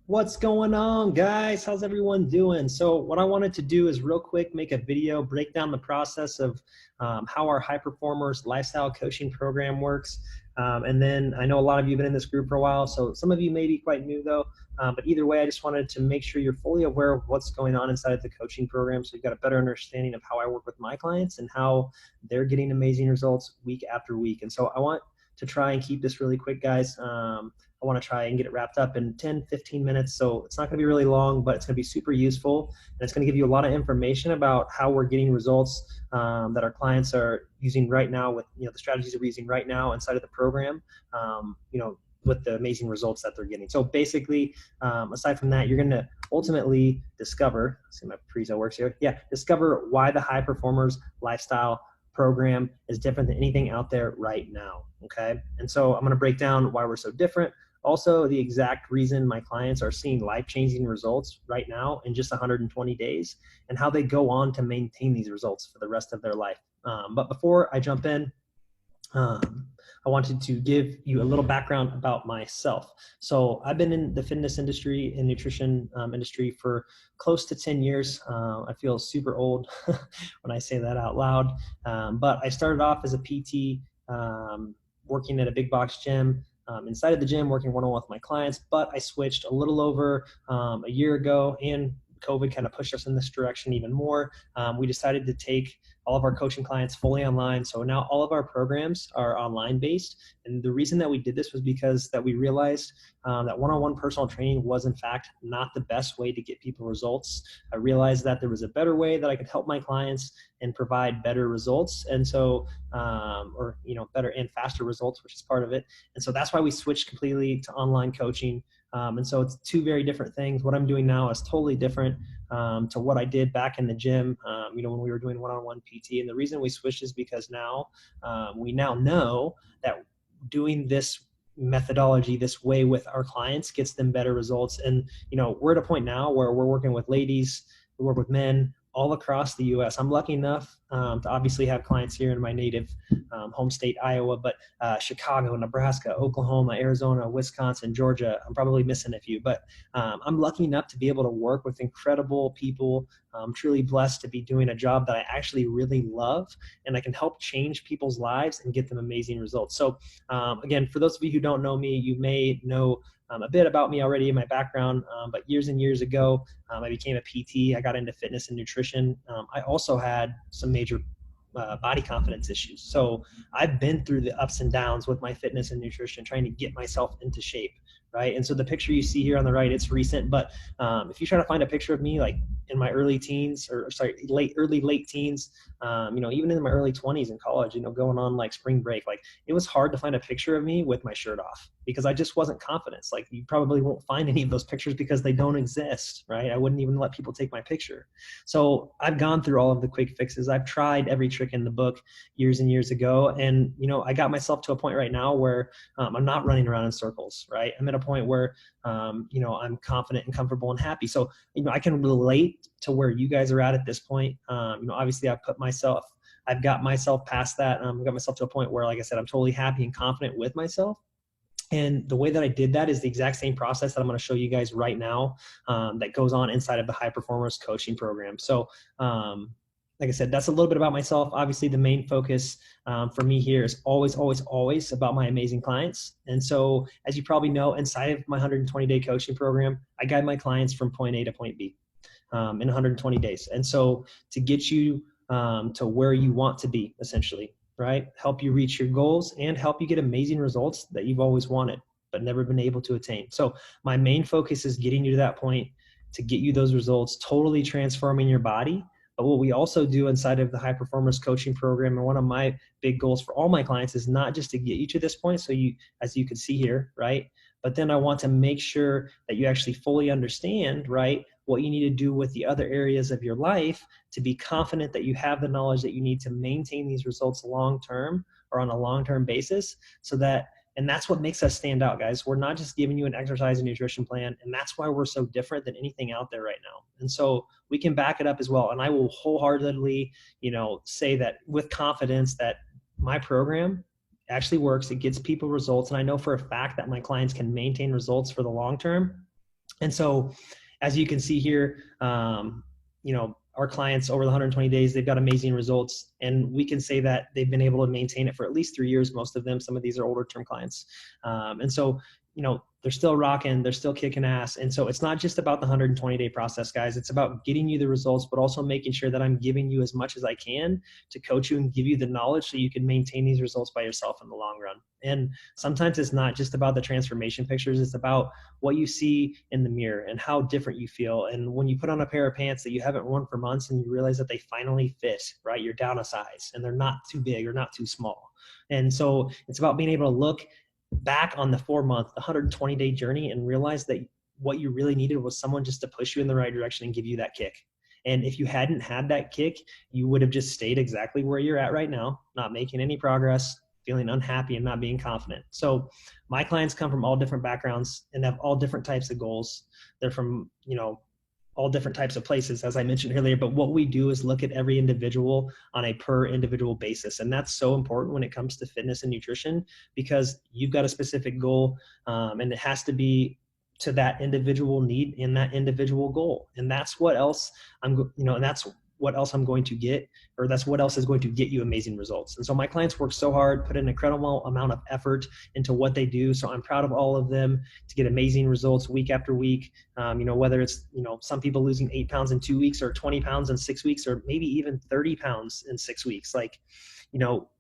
What's going on, guys? How's everyone doing? So what I wanted to do is real quick make a video, break down the process of how our high performers lifestyle coaching program works. And then I know a lot of you have been in this group for a while, so some of you may be quite new though. But either way, I just wanted to make sure you're fully aware of what's going on inside of the coaching program, so you've got a better understanding of how I work with my clients and how they're getting amazing results week after week. And so I want to try and keep this really quick, guys. I want to try and get it wrapped up in 10, 15 minutes. So it's not going to be really long, but it's going to be super useful. And it's going to give you a lot of information about how we're getting results that our clients are using right now with, the strategies that we're using right now inside of the program, with the amazing results that they're getting. So basically, aside from that, you're going to ultimately discover, let's see if my prezo works here. Yeah, discover why the high performers lifestyle program is different than anything out there right now. Okay. And so I'm going to break down why we're so different. Also, the exact reason my clients are seeing life-changing results right now in just 120 days and how they go on to maintain these results for the rest of their life. But before I jump in, I wanted to give you a little background about myself. So I've been in the fitness industry and nutrition industry for close to 10 years. I feel super old when I say that out loud. But I started off as a PT, working at a big box gym, inside of the gym, working one-on-one with my clients. But I switched a little over a year ago, and COVID kind of pushed us in this direction even more. We decided to take all of our coaching clients fully online. So now all of our programs are online based. And the reason that we did this was because that we realized that one-on-one personal training was in fact not the best way to get people results. I realized that there was a better way that I could help my clients and provide better results. And so, better and faster results, which is part of it. And so that's why we switched completely to online coaching. And so it's two very different things. What I'm doing now is totally different to what I did back in the gym, when we were doing one-on-one PT. And the reason we switched is because now we now know that doing this methodology this way with our clients gets them better results. And, we're at a point now where we're working with ladies, we work with men all across the U.S. I'm lucky enough to obviously have clients here in my native home state, Iowa, but Chicago, Nebraska, Oklahoma, Arizona, Wisconsin, Georgia. I'm probably missing a few, but I'm lucky enough to be able to work with incredible people. I'm truly blessed to be doing a job that I actually really love, and I can help change people's lives and get them amazing results. So again, for those of you who don't know me, you may know a bit about me already in my background, but years and years ago, I became a PT. I got into fitness and nutrition. I also had some major body confidence issues. So I've been through the ups and downs with my fitness and nutrition, trying to get myself into shape, right? And so the picture you see here on the right, it's recent, but if you try to find a picture of me like in my early teens, late teens, even in my early 20s in college, going on like spring break, like it was hard to find a picture of me with my shirt off because I just wasn't confident. It's like you probably won't find any of those pictures because they don't exist, right? I wouldn't even let people take my picture. So I've gone through all of the quick fixes. I've tried every trick in the book years and years ago. And, I got myself to a point right now where I'm not running around in circles, right? I'm at a point where, I'm confident and comfortable and happy. So, I can relate to where you guys are at this point. Obviously I've got myself past that. Got myself to a point where, like I said, I'm totally happy and confident with myself. And the way that I did that is the exact same process that I'm going to show you guys right now that goes on inside of the high performance coaching program. So, like I said, that's a little bit about myself. Obviously, the main focus for me here is always, always, always about my amazing clients. And so, as you probably know, inside of my 120-day coaching program, I guide my clients from point A to point B in 120 days. And so to get you to where you want to be, essentially, right? Help you reach your goals and help you get amazing results that you've always wanted but never been able to attain. So my main focus is getting you to that point to get you those results, totally transforming your body. But what we also do inside of the high performance coaching program, and one of my big goals for all my clients, is not just to get you to this point, so you, as you can see here, right? But then I want to make sure that you actually fully understand, right, what you need to do with the other areas of your life to be confident that you have the knowledge that you need to maintain these results long-term or on a long-term basis, so that, and that's what makes us stand out, guys. We're not just giving you an exercise and nutrition plan, and that's why we're so different than anything out there right now. And so we can back it up as well. And I will wholeheartedly, say that with confidence that my program actually works. It gets people results. And I know for a fact that my clients can maintain results for the long term And so as you can see here, our clients over the 120 days, they've got amazing results. And we can say that they've been able to maintain it for at least 3 years, most of them. Some of these are older term clients. And so, they're still rocking, they're still kicking ass. And so it's not just about the 120-day process, guys. It's about getting you the results, but also making sure that I'm giving you as much as I can to coach you and give you the knowledge so you can maintain these results by yourself in the long run. And sometimes it's not just about the transformation pictures. It's about what you see in the mirror and how different you feel. And when you put on a pair of pants that you haven't worn for months and you realize that they finally fit, right? You're down a size and they're not too big or not too small. And so it's about being able to look back on the 4-month, the 120-day journey and realize that what you really needed was someone just to push you in the right direction and give you that kick. And if you hadn't had that kick, you would have just stayed exactly where you're at right now, not making any progress, feeling unhappy and not being confident. So my clients come from all different backgrounds and have all different types of goals. They're from, all different types of places, as I mentioned earlier. But what we do is look at every individual on a per individual basis. And that's so important when it comes to fitness and nutrition, because you've got a specific goal and it has to be to that individual need in that individual goal. And that's what else and that's what else I'm going to get, or that's what else is going to get you amazing results. And so my clients work so hard, put an incredible amount of effort into what they do. So I'm proud of all of them to get amazing results week after week. Whether it's, some people losing 8 pounds in 2 weeks or 20 pounds in 6 weeks, or maybe even 30 pounds in 6 weeks. Like,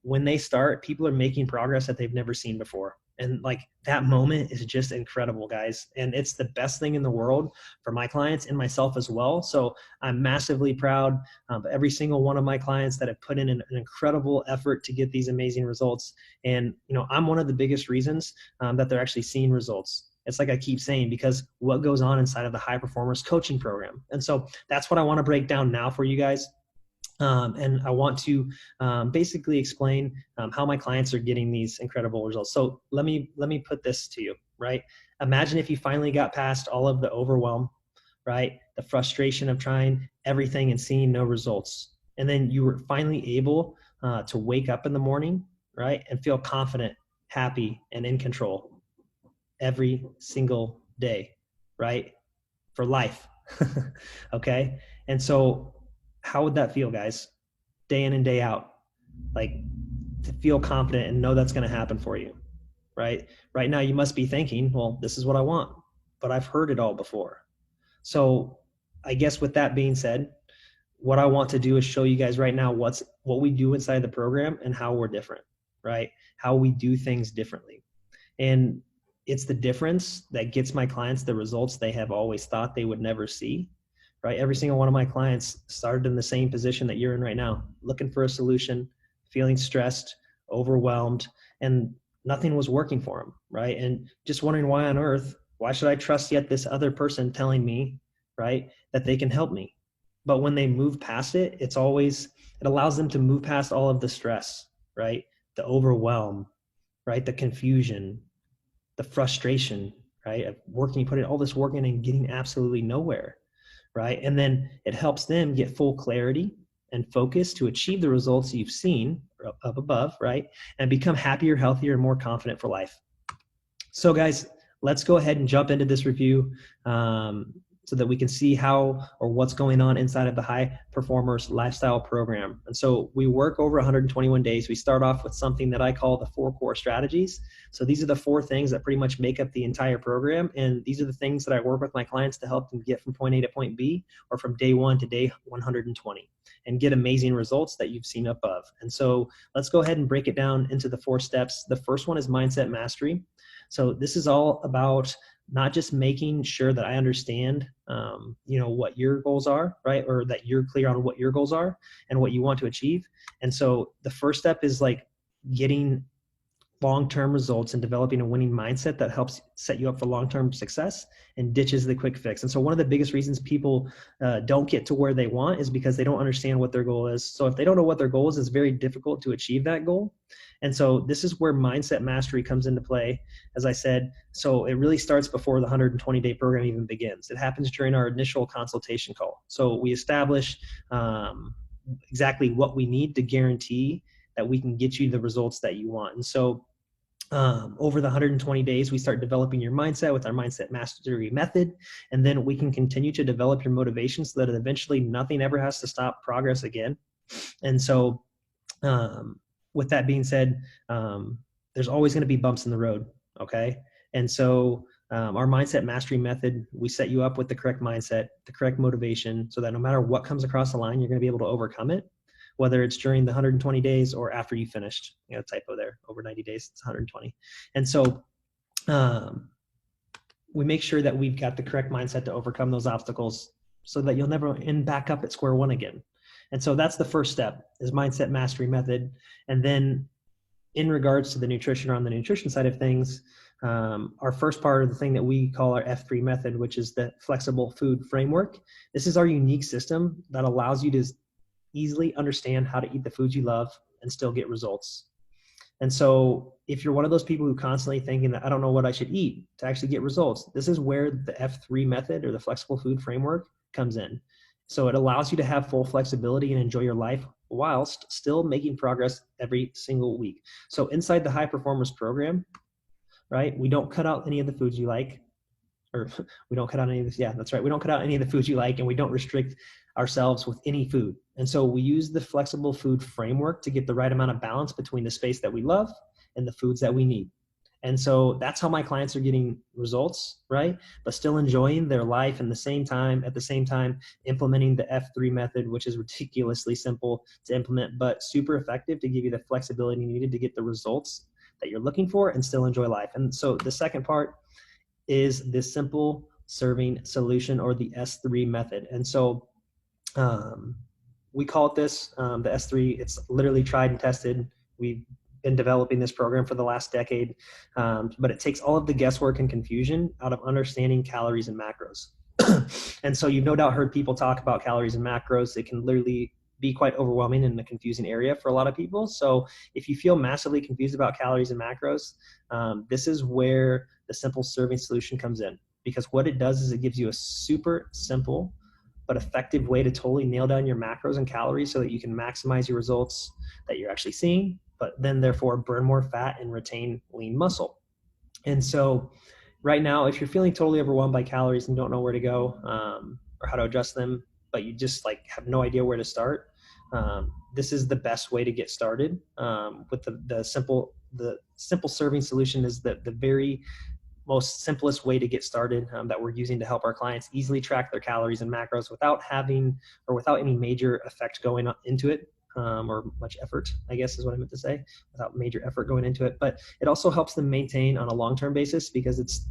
when they start, people are making progress that they've never seen before. And like that moment is just incredible, guys. And it's the best thing in the world for my clients and myself as well. So I'm massively proud of every single one of my clients that have put in an incredible effort to get these amazing results. And, I'm one of the biggest reasons that they're actually seeing results. It's like I keep saying, because what goes on inside of the high performers coaching program. And so that's what I want to break down now for you guys. And I want to basically explain how my clients are getting these incredible results. So let me put this to you, right? Imagine if you finally got past all of the overwhelm, right? The frustration of trying everything and seeing no results. And then you were finally able to wake up in the morning, right? And feel confident, happy, and in control every single day, right? For life. Okay. And so how would that feel, guys? Day in and day out, like to feel confident and know that's going to happen for you, right? Right now, you must be thinking, well, this is what I want, but I've heard it all before. So I guess with that being said, what I want to do is show you guys right now what we do inside the program and how we're different, right? How we do things differently. And it's the difference that gets my clients the results they have always thought they would never see. Right? Every single one of my clients started in the same position that you're in right now, looking for a solution, feeling stressed, overwhelmed, and nothing was working for them, right? And just wondering why on earth, why should I trust yet this other person telling me, right, that they can help me? But when they move past it, it allows them to move past all of the stress, right? The overwhelm, right? The confusion, the frustration, right? Of putting all this work in and getting absolutely nowhere. Right? And then it helps them get full clarity and focus to achieve the results you've seen up above, right? And become happier, healthier, and more confident for life. So guys, let's go ahead and jump into this review so that we can see how or what's going on inside of the High Performers Lifestyle Program. And so we work over 121 days. We start off with something that I call the 4 core strategies. So these are the 4 things that pretty much make up the entire program. And these are the things that I work with my clients to help them get from point A to point B, or from day 1 to day 120, and get amazing results that you've seen above. And so let's go ahead and break it down into the 4 steps. The first one is mindset mastery. So this is all about not just making sure that I understand, what your goals are, right? Or that you're clear on what your goals are and what you want to achieve. And so the first step is like getting long-term results and developing a winning mindset that helps set you up for long-term success and ditches the quick fix. And so one of the biggest reasons people don't get to where they want is because they don't understand what their goal is. So if they don't know what their goal is, it's very difficult to achieve that goal. And so this is where mindset mastery comes into play, as I said. So it really starts before the 120-day program even begins. It happens during our initial consultation call. So we establish exactly what we need to guarantee that we can get you the results that you want. And so over the 120 days, we start developing your mindset with our mindset mastery method. And then we can continue to develop your motivation so that eventually nothing ever has to stop progress again. And so with that being said, there's always going to be bumps in the road. Okay. And so our mindset mastery method, we set you up with the correct mindset, the correct motivation, so that no matter what comes across the line, you're going to be able to overcome it, whether it's during the 120 days or after you finished. You know, typo there, over 90 days, it's 120. And so we make sure that we've got the correct mindset to overcome those obstacles so that you'll never end back up at square one again. And so that's the first step, is mindset mastery method. And then in regards to the nutrition, or on the nutrition side of things, our first part of the thing that we call our F3 method, which is the flexible food framework. This is our unique system that allows you to easily understand how to eat the foods you love and still get results. And so if you're one of those people who constantly thinking that I don't know what I should eat to actually get results, this is where the F3 method, or the flexible food framework, comes in. So it allows you to have full flexibility and enjoy your life whilst still making progress every single week. So inside the high performers program, right, we don't cut out any of the foods you like, or we don't cut out any of this. Yeah, that's right. We don't cut out any of the foods you like, and we don't restrict ourselves with any food. And so we use the flexible food framework to get the right amount of balance between the space that we love and the foods that we need. And so that's how my clients are getting results, right? But still enjoying their life and at the same time, implementing the F3 method, which is ridiculously simple to implement, but super effective to give you the flexibility needed to get the results that you're looking for and still enjoy life. And so the second part is this simple serving solution, or the S3 method. And so we call it this, the S3. It's literally tried and tested. We've been developing this program for the last decade, but it takes all of the guesswork and confusion out of understanding calories and macros. And so you've no doubt heard people talk about calories and macros. It can literally be quite overwhelming and a confusing area for a lot of people. So if you feel massively confused about calories and macros, this is where the simple serving solution comes in, because what it does is it gives you a super simple but effective way to totally nail down your macros and calories so that you can maximize your results that you're actually seeing, but then therefore burn more fat and retain lean muscle. And so right now, if you're feeling totally overwhelmed by calories and don't know where to go, or how to adjust them, but you just have no idea where to start, this is the best way to get started with the simple serving solution. Is the very most simplest way to get started that we're using to help our clients easily track their calories and macros without any major effect going into it, or much effort, I guess is what I meant to say, without major effort going into it. But it also helps them maintain on a long-term basis, because it's,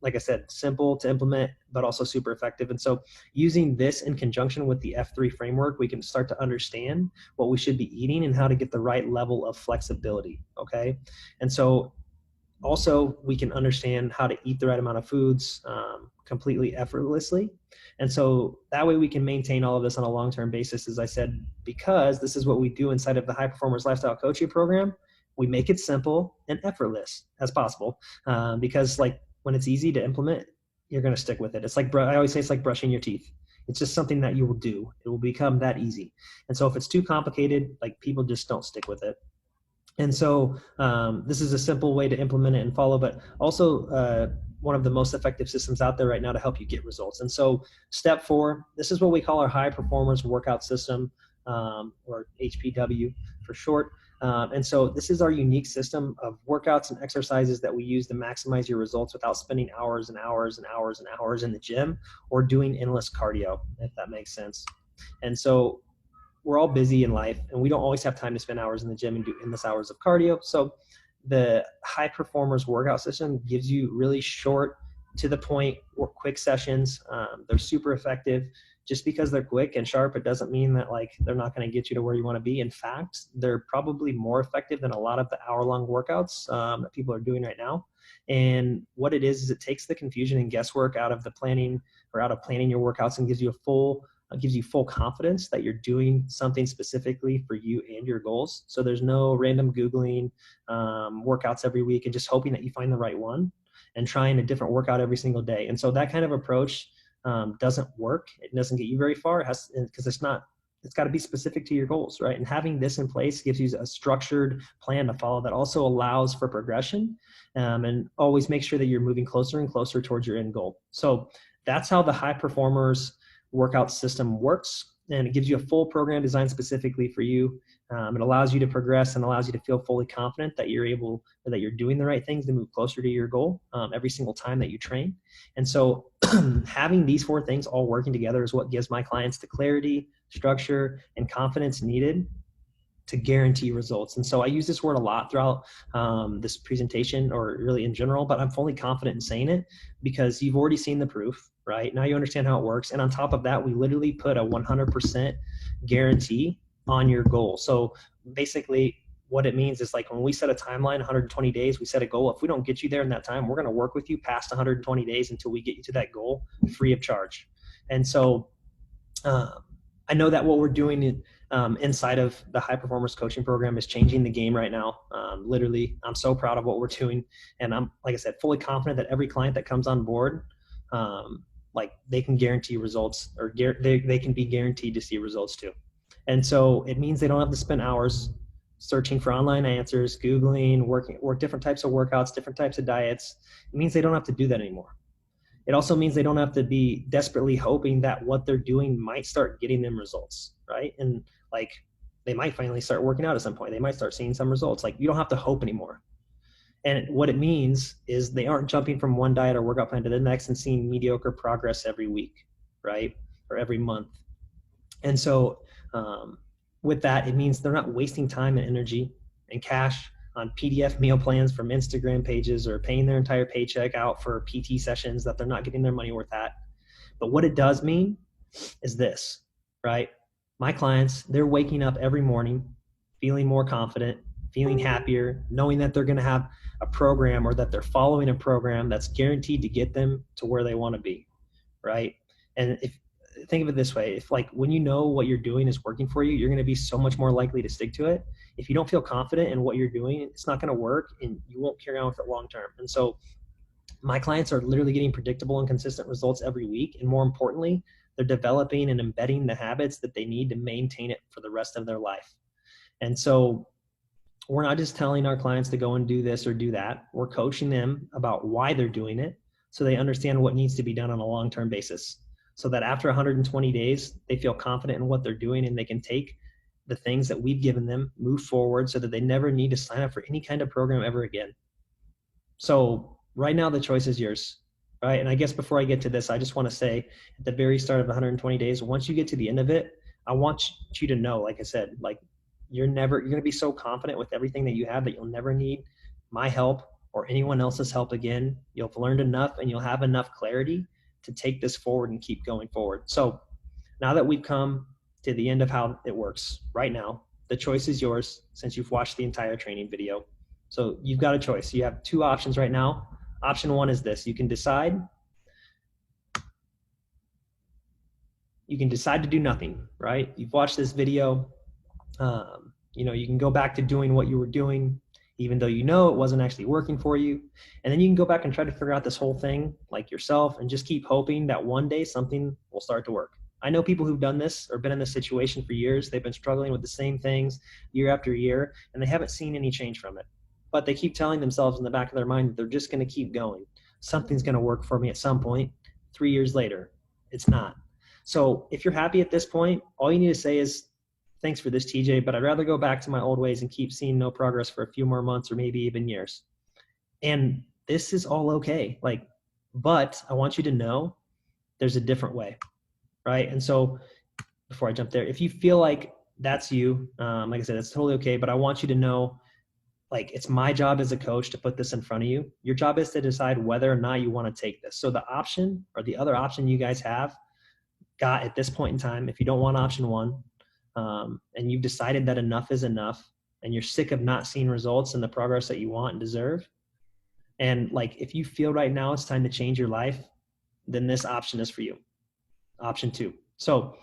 like I said, simple to implement, but also super effective. And so using this in conjunction with the F3 framework, we can start to understand what we should be eating and how to get the right level of flexibility. Okay. And so also, we can understand how to eat the right amount of foods completely effortlessly. And so that way we can maintain all of this on a long-term basis, as I said, because this is what we do inside of the High Performers Lifestyle Coaching Program. We make it simple and effortless as possible, because when it's easy to implement, you're going to stick with it. It's like, I always say, it's like brushing your teeth. It's just something that you will do. It will become that easy. And so if it's too complicated, people just don't stick with it. And so this is a simple way to implement it and follow, but also one of the most effective systems out there right now to help you get results. And so step 4, this is what we call our high performance workout system, or HPW for short. And so this is our unique system of workouts and exercises that we use to maximize your results without spending hours and hours and hours and hours in the gym or doing endless cardio, if that makes sense. And so we're all busy in life, and we don't always have time to spend hours in the gym and do endless hours of cardio. So the high performers workout system gives you really short, to the point, or quick sessions. They're super effective. Just because they're quick and sharp, it doesn't mean that they're not going to get you to where you want to be. In fact, they're probably more effective than a lot of the hour-long workouts that people are doing right now. And what it is it takes the confusion and guesswork out of planning your workouts, and gives you full confidence that you're doing something specifically for you and your goals. So there's no random Googling workouts every week and just hoping that you find the right one and trying a different workout every single day. And so that kind of approach doesn't work. It doesn't get you very far. Because it's not it's got to be specific to your goals, right? And having this in place gives you a structured plan to follow that also allows for progression, and always make sure that you're moving closer and closer towards your end goal. So that's how the high performers workout system works. And it gives you a full program designed specifically for you. It allows you to progress and allows you to feel fully confident that you're able, that you're doing the right things to move closer to your goal every single time that you train. And so having these 4 things all working together is what gives my clients the clarity, structure, and confidence needed to guarantee results. And so I use this word a lot throughout this presentation, or really in general, but I'm fully confident in saying it because you've already seen the proof, right? Now you understand how it works. And on top of that, we literally put a 100% guarantee on your goal. So basically what it means is, like, when we set a timeline, 120 days, we set a goal. If we don't get you there in that time, we're going to work with you past 120 days until we get you to that goal free of charge. And so I know that what we're doing inside of the high performance coaching program is changing the game right now. Literally, I'm so proud of what we're doing. And I'm, like I said, fully confident that every client that comes on board, like, they can guarantee results, or they can be guaranteed to see results too. And so it means they don't have to spend hours searching for online answers, Googling, work different types of workouts, different types of diets. It means they don't have to do that anymore. It also means they don't have to be desperately hoping that what they're doing might start getting them results, right? And like, they might finally start working out at some point. They might start seeing some results. Like, you don't have to hope anymore. And what it means is they aren't jumping from one diet or workout plan to the next and seeing mediocre progress every week, right? Or every month. And so with that, it means they're not wasting time and energy and cash on PDF meal plans from Instagram pages, or paying their entire paycheck out for PT sessions that they're not getting their money worth at. But what it does mean is this, right? My clients, they're waking up every morning feeling more confident, feeling happier, knowing that they're going to have a program, or that they're following a program that's guaranteed to get them to where they want to be, right? And if think of it this way, if, like, when you know what you're doing is working for you, you're going to be so much more likely to stick to it. If you don't feel confident in what you're doing, it's not going to work, and you won't carry on with it long term. And so my clients are literally getting predictable and consistent results every week. And more importantly, they're developing and embedding the habits that they need to maintain it for the rest of their life. And so we're not just telling our clients to go and do this or do that. We're coaching them about why they're doing it, so they understand what needs to be done on a long-term basis, so that after 120 days, they feel confident in what they're doing, and they can take the things that we've given them, move forward, so that they never need to sign up for any kind of program ever again. So right now, the choice is yours, right? And I guess before I get to this, I just want to say, at the very start of 120 days, once you get to the end of it, I want you to know, like I said, like, you're going to be so confident with everything that you have that you'll never need my help or anyone else's help again. You'll have learned enough, and you'll have enough clarity to take this forward and keep going forward. So now that we've come to the end of how it works right now, the choice is yours, since you've watched the entire training video. So you've got a choice. You have 2 options right now. Option 1 is this. You can decide to do nothing, right? You've watched this video. You can go back to doing what you were doing, even though you know it wasn't actually working for you. And then you can go back and try to figure out this whole thing like yourself, and just keep hoping that one day something will start to work. I know people who've done this or been in this situation for years. They've been struggling with the same things year after year, and they haven't seen any change from it. But they keep telling themselves in the back of their mind that they're just going to keep going. Something's going to work for me at some point. 3 years later, it's not. So if you're happy at this point, all you need to say is, thanks for this, TJ, but I'd rather go back to my old ways and keep seeing no progress for a few more months, or maybe even years. And this is all okay. But I want you to know there's a different way, right? And so before I jump there, if you feel like that's you, like I said, it's totally okay, but I want you to know, it's my job as a coach to put this in front of you. Your job is to decide whether or not you want to take this. So the option, or the other option you guys have got at this point in time, if you don't want option 1, and you've decided that enough is enough, and you're sick of not seeing results and the progress that you want and deserve, and if you feel right now it's time to change your life, then this option is for you. Option 2. So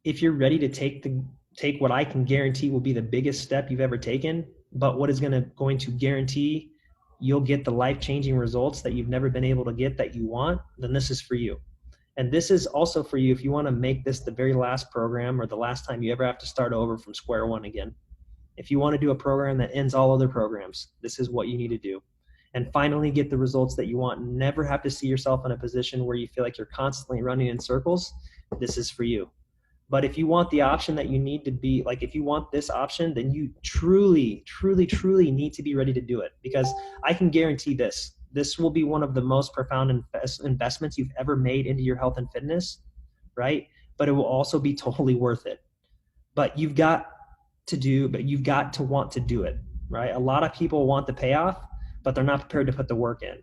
if you're ready to take what I can guarantee will be the biggest step you've ever taken, but what is going to guarantee you'll get the life-changing results that you've never been able to get that you want, then this is for you. And this is also for you if you want to make this the very last program or the last time you ever have to start over from square one again. If you want to do a program that ends all other programs, this is what you need to do. And finally get the results that you want. Never have to see yourself in a position where you feel like you're constantly running in circles. This is for you. But if you want the option that you need to be, like if you want this option, then you truly, truly, truly need to be ready to do it. Because I can guarantee this. This will be one of the most profound investments you've ever made into your health and fitness, right? But it will also be totally worth it. But you've got to want to do it, right? A lot of people want the payoff, but they're not prepared to put the work in.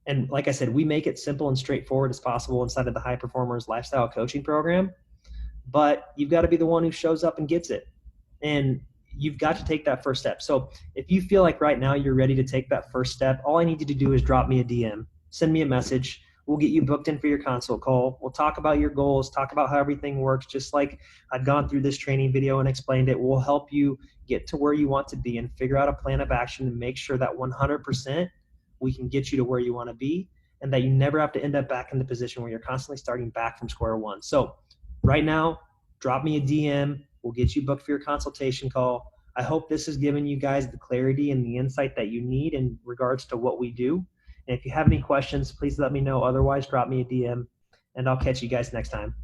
And like I said, we make it simple and straightforward as possible inside of the High Performers Lifestyle Coaching Program. But you've got to be the one who shows up and gets it. And you've got to take that first step. So if you feel like right now you're ready to take that first step, all I need you to do is drop me a DM, send me a message. We'll get you booked in for your consult call. We'll talk about your goals, talk about how everything works, just like I've gone through this training video and explained it. We'll help you get to where you want to be and figure out a plan of action and make sure that 100% we can get you to where you want to be and that you never have to end up back in the position where you're constantly starting back from square one. So right now, drop me a DM. We'll get you booked for your consultation call. I hope this has given you guys the clarity and the insight that you need in regards to what we do. And if you have any questions, please let me know. Otherwise, drop me a DM, and I'll catch you guys next time.